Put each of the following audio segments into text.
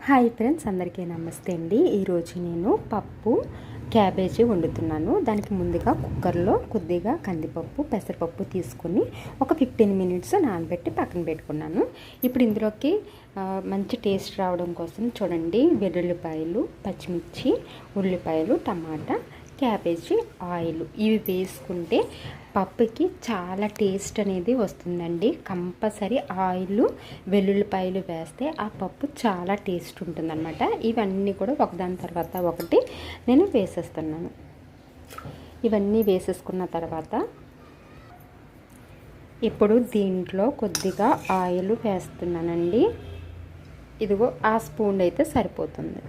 Hi friends, అందరికీ నమస్తే అండి. ఈరోజు నేను పప్పు క్యాబేజీ వండుతున్నాను. దానికి ముందుగా కుక్కర్లో కొద్దిగా కందిపప్పు పెసరపప్పు తీసుకొని ఒక 15 మినిట్స్ నానబెట్టి పక్కన పెట్టుకున్నాను. ఇప్పుడు ఇందులోకి మంచి టేస్ట్ రావడం కోసం చూడండి, వెల్లుల్లిపాయలు, పచ్చిమిర్చి, ఉల్లిపాయలు, టమాటా, క్యాబేజీ, ఆయిల్ ఇవి వేసుకుంటే పప్పుకి చాలా టేస్ట్ అనేది వస్తుందండి. కంపల్సరీ ఆయిల్, వెల్లుల్లిపాయలు వేస్తే ఆ పప్పు చాలా టేస్ట్ ఉంటుందన్నమాట. ఇవన్నీ కూడా ఒకదాని తర్వాత ఒకటి నేను వేసేస్తున్నాను. ఇవన్నీ వేసేసుకున్న తర్వాత ఇప్పుడు దీంట్లో కొద్దిగా ఆయిల్ వేస్తున్నానండి. ఇదిగో ఆ స్పూన్ అయితే సరిపోతుంది.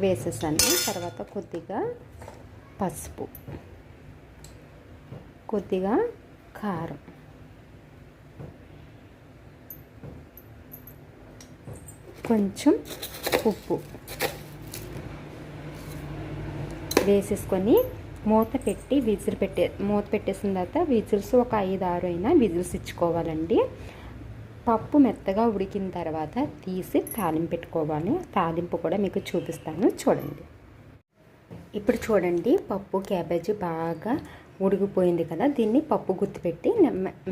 వేసేసాను. తర్వాత కొద్దిగా పసుపు, కొద్దిగా కారం, కొంచెం ఉప్పు వేసేసుకొని మూత పెట్టేసిన తర్వాత విజిల్స్ ఒక 5-6 అయినా విజిల్స్ ఇచ్చుకోవాలండి. పప్పు మెత్తగా ఉడికిన తర్వాత తీసి తాలింపు పెట్టుకోవాలి. తాలింపు కూడా మీకు చూపిస్తాను, చూడండి. ఇప్పుడు చూడండి, పప్పు క్యాబేజీ బాగా ఉడికిపోయింది కదా. దీన్ని పప్పు గుత్తిపెట్టి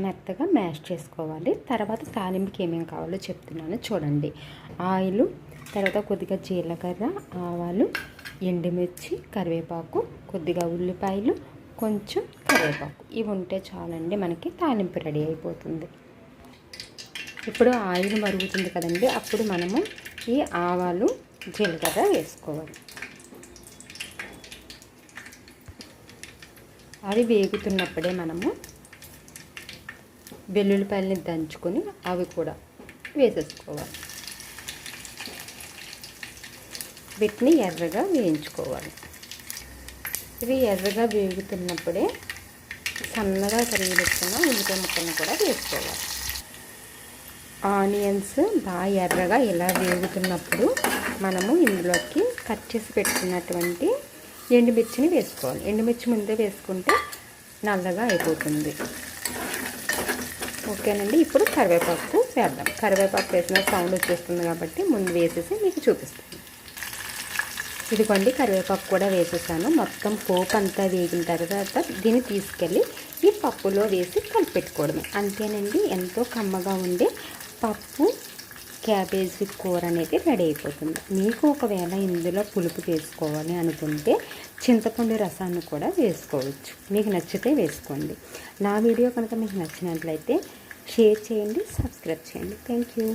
మెత్తగా మ్యాష్ చేసుకోవాలి. తర్వాత తాలింపుకి ఏమేమి కావాలో చెప్తున్నాను, చూడండి. ఆయిల్, తర్వాత కొద్దిగా జీలకర్ర, ఆవాలు, ఎండుమిర్చి, కరివేపాకు, కొద్దిగా ఉల్లిపాయలు, కొంచెం కరివేపాకు. ఇవి ఉంటే చాలండి, మనకి తాలింపు రెడీ అయిపోతుంది. ఇప్పుడు ఆయిల్ మరుగుతుంది కదండి, అప్పుడు మనము ఈ ఆవాలు, జీలకర్ర వేసుకోవాలి. అవి వేగుతున్నప్పుడే మనము వెల్లుల్లిపాయలని దంచుకొని అవి కూడా వేసేసుకోవాలి. వీటిని ఎర్రగా వేయించుకోవాలి. ఇవి ఎర్రగా వేగుతున్నప్పుడే సన్నగా తరిగి పెట్టుకున్న ఉల్లిపాయ ముక్కలను కూడా వేసుకోవాలి. ఆనియన్స్ బాగా ఎర్రగా ఇలా వేగుతున్నప్పుడు మనము ఇందులోకి కట్ చేసి పెట్టుకున్నటువంటి ఎండుమిర్చిని వేసుకోవాలి. ఎండుమిర్చి ముందే వేసుకుంటే నల్లగా అయిపోతుంది. ఓకేనండి. ఇప్పుడు కరివేపాకు వేద్దాం. కరివేపాకు వేసిన సౌండ్ వచ్చేస్తుంది కాబట్టి ముందు వేసేసి మీకు చూపిస్తాను. ఇదిగోండి, కరివేపాకు కూడా వేసేసాను. మొత్తం పోపు అంతా వేగిన తర్వాత దీన్ని తీసుకెళ్ళి ఈ పప్పులో వేసి కలిపెట్టుకోవడమే. అంతేనండి, ఎంతో కమ్మగా ఉండే పప్పు క్యాబేజీ కూర అనేది రెడీ అయిపోతుంది. మీకు ఒకవేళ ఇందులో పులుపు వేసుకోవాలి అనుకుంటే చింతపండు రసాన్ని కూడా వేసుకోవచ్చు. మీకు నచ్చితే వేసుకోండి. నా వీడియో కనుక మీకు నచ్చినట్లయితే షేర్ చేయండి, సబ్స్క్రైబ్ చేయండి. Thank you.